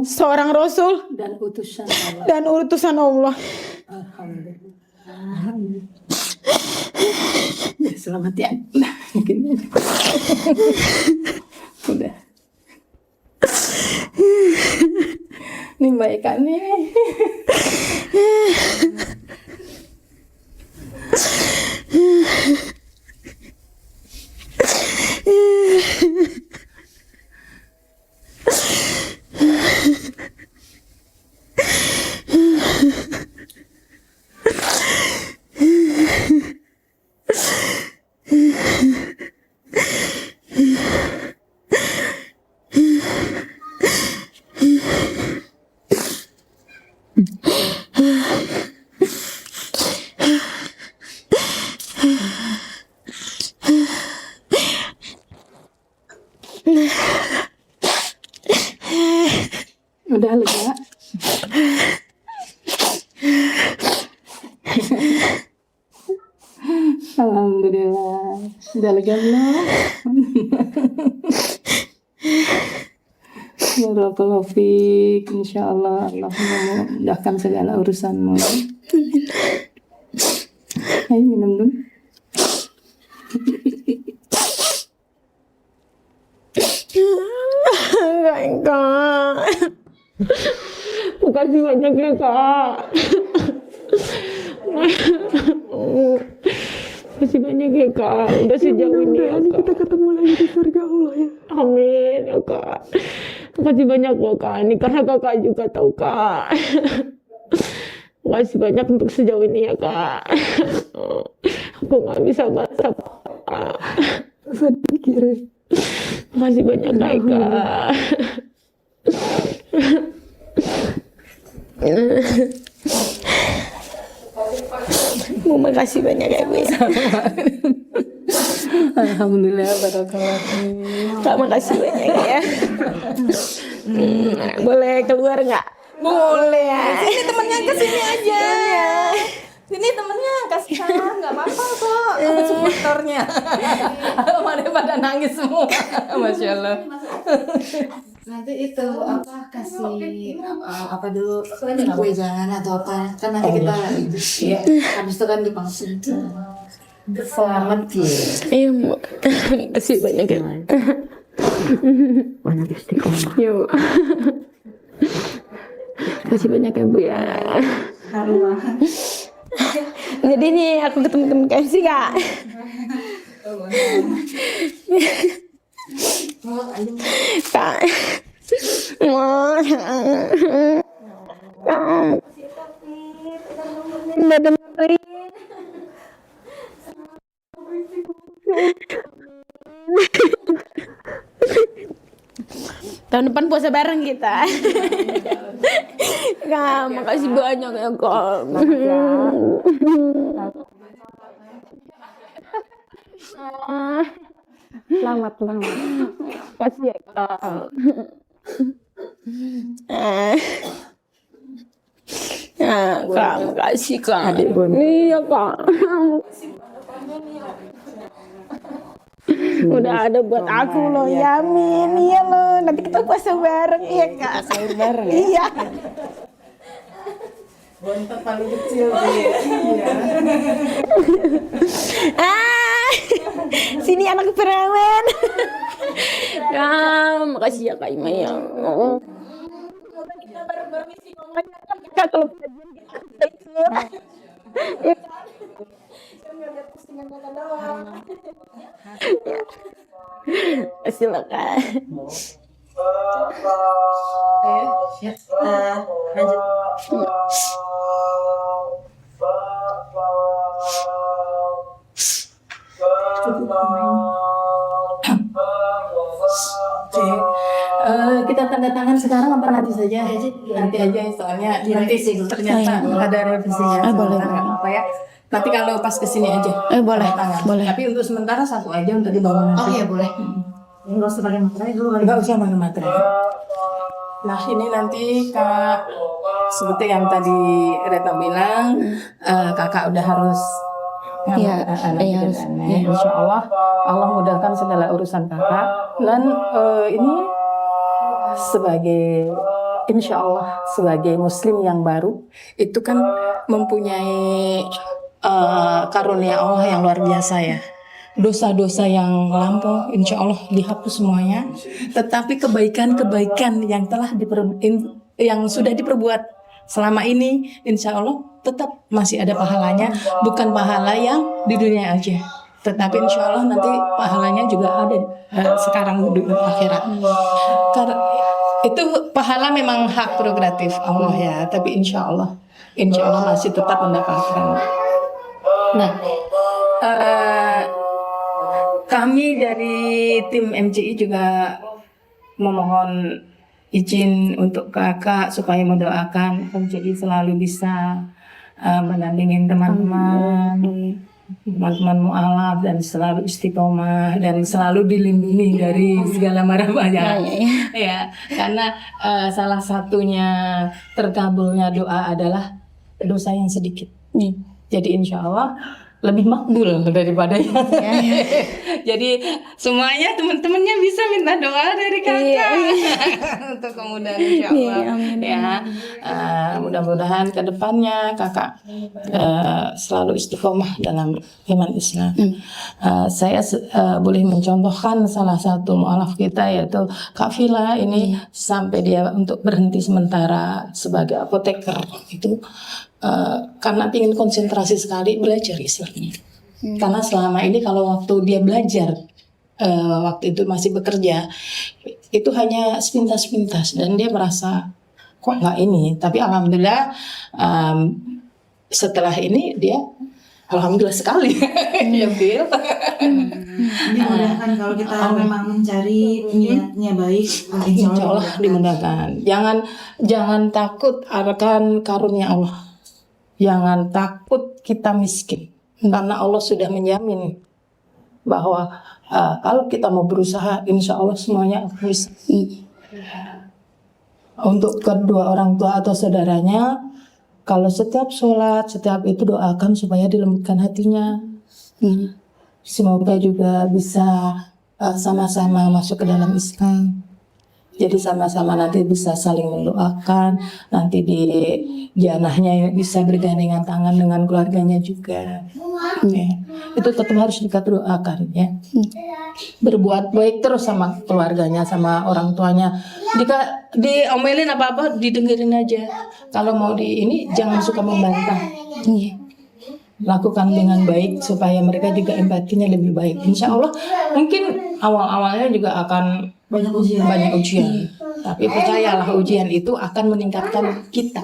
Speaker 3: seorang rasul
Speaker 5: dan
Speaker 3: utusan Allah.
Speaker 5: Alhamdulillah. Selamat ya. Udah. Ini baik kan nih. Udah lega. Alhamdulillah. Udah lega belum? Barakallahu fiik. Insyaallah Allah memudahkan segala urusanmu. Ayo minum dulu.
Speaker 3: Kak, makasih banyak ya Kak. Makasih banyak ya Kak, udah sejauh ini ya Kak. Kita ketemu lagi di surga Allah ya. Amin ya Kak. Makasih banyak loh Kak, ini karena Kakak juga tahu Kak. Makasih banyak untuk sejauh ini ya Kak. Aku gak bisa bahasa Kak. Saya pikirin. Makasih banyak Kak. Makasih banyak ya Bu.
Speaker 5: Alhamdulillah, barakallah.
Speaker 3: Kak, makasih banyak ya. Boleh keluar nggak? Boleh.
Speaker 2: Sini temennya kesini aja. Sini temennya kasih salam, nggak apa-apa kok. Supporternya. Mana pada nangis semua. Masya Allah. Nanti itu apa kasih apa dulu kue jangan atau apa kan nanti kita habis itu kan dipangsin. Selamat ya.
Speaker 3: Iya, Bu. Makasih banyak ya.
Speaker 2: Banyak istiqomah.
Speaker 3: Yuk. Makasih banyak ya Bu ya. Jadi nih aku ketemu temen KFC Kak. Kak. Udah dengerin. Tahun depan puasa bareng kita. Kak, makasih banyak ya Kak. Selamat. Makasih ya Kak. Kak, makasih Kak. Iya Kak. Udah ada buat aku loh, Yamin. Iya loh, nanti kita puasa bareng, iya Kak. Puasa bareng ya? Iya.
Speaker 2: Bontot paling kecil
Speaker 3: Sini anak perawan. Ya, makasih ya Kak Ima ya. Kita baru misi ngomongnya Kak kalau silakan.
Speaker 2: lanjut.
Speaker 5: Kita tanda tangan sekarang apa nanti saja? Nanti aja soalnya nanti ternyata ada revisinya.
Speaker 3: Boleh.
Speaker 5: Apa ya? Nanti kalau pas kesini aja.
Speaker 3: Boleh.
Speaker 5: Tanda tangan.
Speaker 3: Boleh.
Speaker 5: Tapi untuk sementara satu aja untuk dibawa nanti.
Speaker 2: Oh iya boleh. Enggak usah pakai materai dulu.
Speaker 5: Enggak usah pakai materai. Nah ini nanti Kak, seperti yang tadi Retno bilang, kakak udah harus
Speaker 3: Iya,
Speaker 5: harus. Insya Allah, Allah mudahkan segala urusan kakak. Dan ini sebagai Insya Allah sebagai Muslim yang baru itu kan mempunyai karunia Allah yang luar biasa ya. Dosa-dosa yang lampau Insya Allah dihapus semuanya. Tetapi kebaikan-kebaikan yang yang sudah diperbuat selama ini Insya Allah tetap masih ada pahalanya. Bukan pahala yang di dunia aja, tetapi Insya Allah nanti pahalanya juga ada sekarang di akhirat. Karena itu pahala memang hak prerogatif Allah ya, tapi Insya Allah masih tetap mendapatkan. Nah, kami dari tim MCI juga memohon izin untuk kakak supaya mendoakan MCI selalu bisa mendampingin teman-teman mualaf dan selalu istiqomah dan selalu dilindungi dari segala mara bahaya. Ya, karena salah satunya terkabulnya doa adalah dosa yang sedikit. Jadi insya Allah lebih makbul daripada yang Jadi semuanya teman-temannya bisa minta doa dari kakak untuk kemudahan insya Allah. Mudah-mudahan ke depannya kakak selalu istiqomah dalam iman Islam. Saya boleh mencontohkan salah satu mualaf kita yaitu Kak Vila ini sampai dia untuk berhenti sementara sebagai apoteker itu karena ingin konsentrasi sekali belajar Islamnya. Karena selama ini kalau waktu dia belajar, waktu itu masih bekerja, itu hanya sepintas-pintas dan dia merasa kok nggak ini. Tapi alhamdulillah setelah ini dia alhamdulillah sekali. Ya, Bil.
Speaker 2: Dimudahkan kalau kita memang mencari niatnya baik, insya
Speaker 5: Insya Allah dimudahkan. Jangan takut akan karunia Allah. Jangan takut kita miskin, karena Allah sudah menjamin bahwa kalau kita mau berusaha, insya Allah semuanya bisa. Untuk kedua orang tua atau saudaranya, kalau setiap sholat, setiap itu doakan supaya dilembutkan hatinya. Semoga juga bisa sama-sama masuk ke dalam Islam. Jadi sama-sama nanti bisa saling mendoakan. Nanti di janahnya bisa bergandengan tangan dengan keluarganya juga. Ya. Itu tetap harus kita doakan ya. Berbuat baik terus sama keluarganya, sama orang tuanya. Jika diomelin apa-apa didengerin aja. Kalau mau ini jangan suka membantah. Lakukan dengan baik supaya mereka juga empatinya lebih baik. Insya Allah mungkin awal-awalnya juga akan banyak ujian. Tapi percayalah ujian itu akan meningkatkan kita,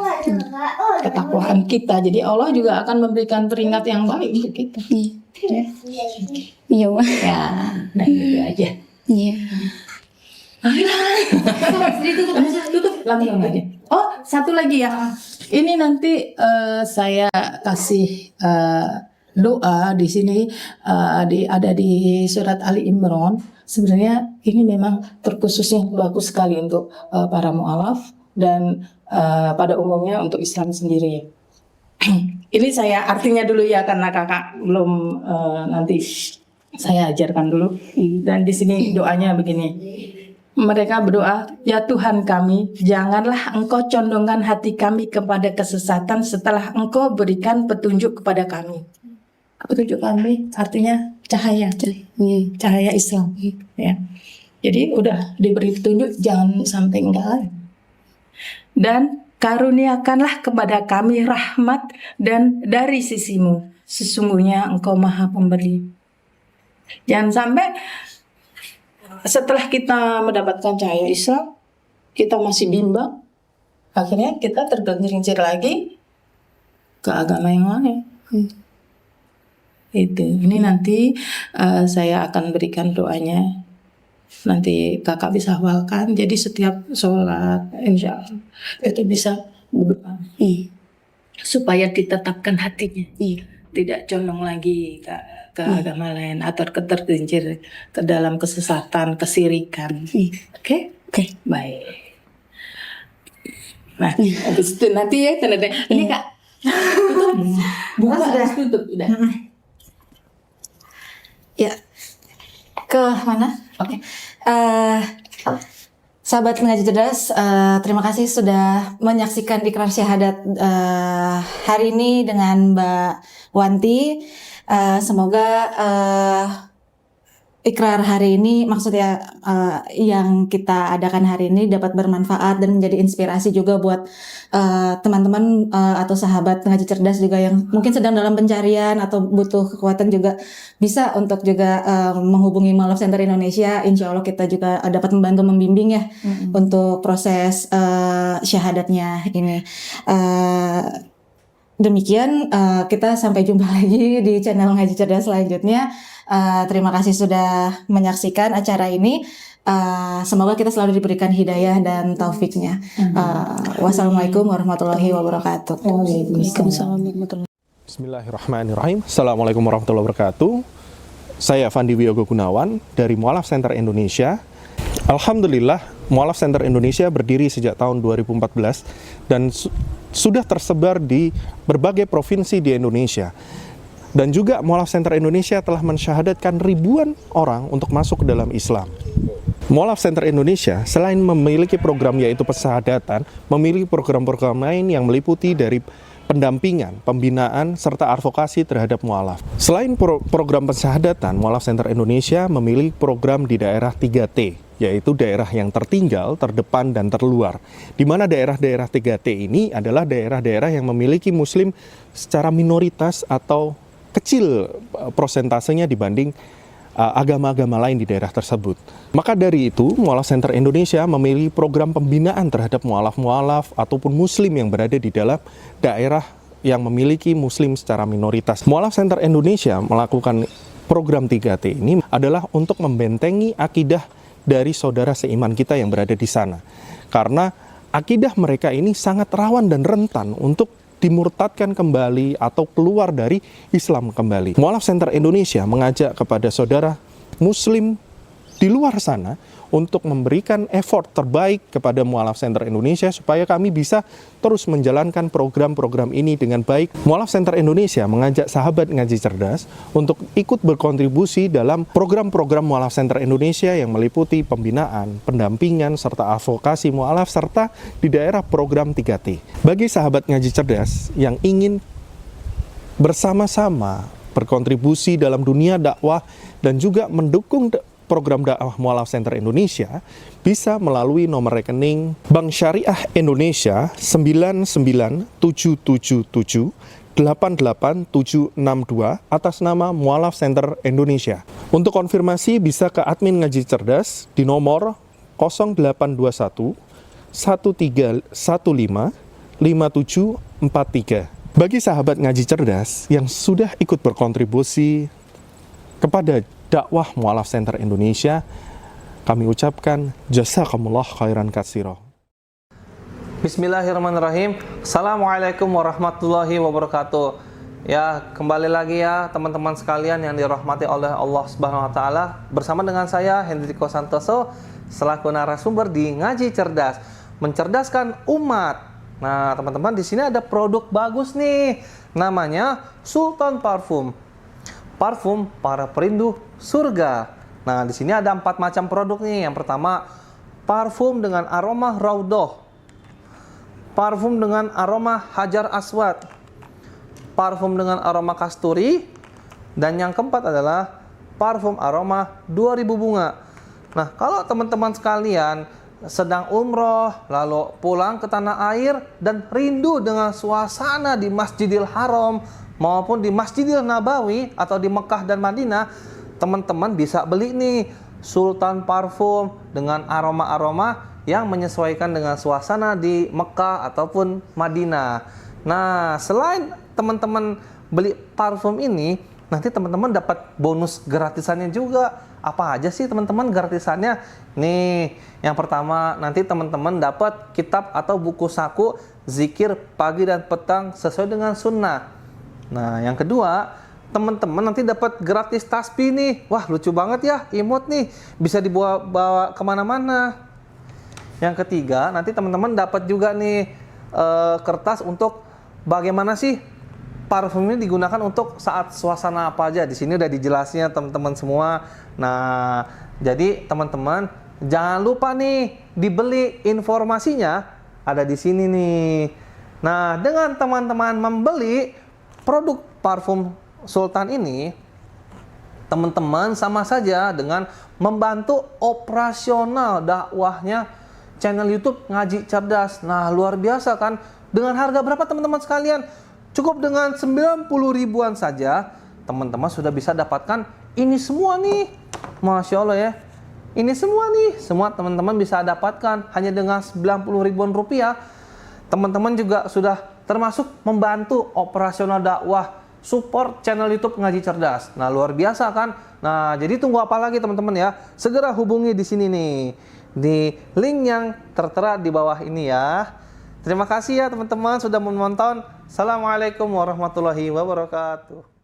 Speaker 5: ketakwaan kita. Jadi Allah juga akan memberikan peringkat yang baik untuk kita.
Speaker 1: Iya, Mak.
Speaker 5: Ya, nah gitu aja.
Speaker 1: Iya.
Speaker 5: Tutup langsung aja. Oh, satu lagi ya. Ini nanti saya kasih doa di sini ada di surat Ali Imran. Sebenarnya ini memang terkhususnya bagus sekali untuk para mu'alaf dan pada umumnya untuk Islam sendiri. Ini saya artinya dulu ya karena kakak belum nanti saya ajarkan dulu. Dan di sini doanya begini. Mereka berdoa, ya Tuhan kami, janganlah Engkau condongkan hati kami kepada kesesatan setelah Engkau berikan petunjuk kepada kami. Petunjuk kami artinya cahaya, cahaya Islam. Ya. Jadi udah diberi petunjuk, jangan sampai enggak. Dan karuniakanlah kepada kami rahmat dan dari sisimu, sesungguhnya Engkau Maha Pemberi. Jangan sampai setelah kita mendapatkan cahaya Islam, kita masih bimbang, akhirnya kita tergelincir lagi ke agama yang lain. Itu. Ini nanti saya akan berikan doanya. Nanti kakak bisa hafalkan. Jadi setiap sholat, insya Allah itu bisa berdoa supaya ditetapkan hatinya. Tidak condong lagi ke agama lain atau tergelincir ke dalam kesesatan, kesirikan. Oke? Baik. Nah, habis itu nanti ya tanda ini Kak. Tutup. Buka sudah tutup udah.
Speaker 2: Ya, ke mana? Oke. Sahabat Mengaji Cerdas, terima kasih sudah menyaksikan ikrar syahadat hari ini dengan Mbak Wanti. Semoga ikrar hari ini, maksudnya yang kita adakan hari ini dapat bermanfaat dan menjadi inspirasi juga buat teman-teman atau sahabat Mengaji Cerdas juga yang mungkin sedang dalam pencarian atau butuh kekuatan juga bisa untuk juga menghubungi Mu'alaf Center Indonesia. Insya Allah kita juga dapat membantu membimbing ya untuk proses syahadatnya ini. Demikian kita sampai jumpa lagi di channel Ngaji Cerdas selanjutnya. Terima kasih sudah menyaksikan acara ini. Semoga kita selalu diberikan hidayah dan taufiknya. Wassalamualaikum warahmatullahi wabarakatuh.
Speaker 1: Waalaikumsalam warahmatullahi.
Speaker 7: Bismillahirrahmanirrahim. Assalamualaikum warahmatullahi wabarakatuh. Saya Fandi Wiyogo Gunawan dari Mu'alaf Center Indonesia. Alhamdulillah, Mu'alaf Center Indonesia berdiri sejak tahun 2014 dan sudah tersebar di berbagai provinsi di Indonesia. Dan juga Mu'alaf Center Indonesia telah mensyahadatkan ribuan orang untuk masuk ke dalam Islam. Mu'alaf Center Indonesia selain memiliki program yaitu pensyahadatan, memiliki program-program lain yang meliputi dari pendampingan, pembinaan, serta advokasi terhadap mu'alaf. Selain program pensyahadatan, Mu'alaf Center Indonesia memiliki program di daerah 3T, yaitu daerah yang tertinggal, terdepan, dan terluar. Di mana daerah-daerah 3T ini adalah daerah-daerah yang memiliki muslim secara minoritas atau kecil prosentasenya dibanding agama-agama lain di daerah tersebut. Maka dari itu, Mu'alaf Center Indonesia memiliki program pembinaan terhadap mu'alaf-mu'alaf ataupun muslim yang berada di dalam daerah yang memiliki muslim secara minoritas. Mualaf Center Indonesia melakukan program 3T ini adalah untuk membentengi akidah dari saudara seiman kita yang berada di sana. Karena akidah mereka ini sangat rawan dan rentan untuk dimurtadkan kembali atau keluar dari Islam kembali. Mualaf Center Indonesia mengajak kepada saudara muslim di luar sana untuk memberikan effort terbaik kepada Mualaf Center Indonesia supaya kami bisa terus menjalankan program-program ini dengan baik. Mualaf Center Indonesia mengajak sahabat ngaji cerdas untuk ikut berkontribusi dalam program-program Mualaf Center Indonesia yang meliputi pembinaan, pendampingan, serta advokasi mualaf serta di daerah program 3T. Bagi sahabat ngaji cerdas yang ingin bersama-sama berkontribusi dalam dunia dakwah dan juga mendukung program dakwah Mualaf Center Indonesia bisa melalui nomor rekening Bank Syariah Indonesia 99777887762 atas nama Mualaf Center Indonesia. Untuk konfirmasi bisa ke admin ngaji cerdas di nomor 0821 1315 5743. Bagi sahabat ngaji cerdas yang sudah ikut berkontribusi kepada dakwah Mualaf Center Indonesia, kami ucapkan jazakumullah khairan katsira.
Speaker 8: Bismillahirrahmanirrahim. Assalamualaikum warahmatullahi wabarakatuh. Ya, kembali lagi ya teman-teman sekalian yang dirahmati oleh Allah Subhanahu wa taala, bersama dengan saya Hendriko Santoso selaku narasumber di Ngaji Cerdas, mencerdaskan umat. Nah, teman-teman, di sini ada produk bagus nih. Namanya Sultan Parfum. Parfum para perindu surga. Nah, di sini ada 4 macam produk nih. Yang pertama, parfum dengan aroma Raudhah. Parfum dengan aroma Hajar Aswad. Parfum dengan aroma kasturi. Dan yang keempat adalah parfum aroma 2000 bunga. Nah, kalau teman-teman sekalian sedang umroh, lalu pulang ke tanah air dan rindu dengan suasana di Masjidil Haram maupun di Masjidil Nabawi atau di Mekah dan Madinah, teman-teman bisa beli nih Sultan Parfum dengan aroma-aroma yang menyesuaikan dengan suasana di Mekah ataupun Madinah. Nah, selain teman-teman beli parfum ini, nanti teman-teman dapat bonus gratisannya juga. Apa aja sih teman-teman gratisannya? Nih, yang pertama nanti teman-teman dapat kitab atau buku saku zikir pagi dan petang sesuai dengan sunnah. Nah, yang kedua, teman-teman nanti dapat gratis tasbih nih. Wah, lucu banget ya, imut nih. Bisa dibawa kemana-mana. Yang ketiga, nanti teman-teman dapat juga nih kertas untuk bagaimana sih parfum ini digunakan untuk saat suasana apa aja. Di sini udah dijelasnya teman-teman semua. Nah, jadi teman-teman jangan lupa nih dibeli, informasinya ada di sini nih. Nah, dengan teman-teman membeli produk parfum Sultan ini, teman-teman sama saja dengan membantu operasional dakwahnya channel YouTube Ngaji Cerdas. Nah, luar biasa kan? Dengan harga berapa teman-teman sekalian? Cukup dengan 90 ribuan saja, teman-teman sudah bisa dapatkan ini semua nih. Masya Allah ya. Ini semua nih, semua teman-teman bisa dapatkan hanya dengan 90 ribuan rupiah. Teman-teman juga sudah termasuk membantu operasional dakwah, support channel YouTube Ngaji Cerdas. Nah, luar biasa kan? Nah, jadi tunggu apa lagi teman-teman ya? Segera hubungi di sini nih, di link yang tertera di bawah ini ya. Terima kasih ya teman-teman sudah menonton. Assalamualaikum warahmatullahi wabarakatuh.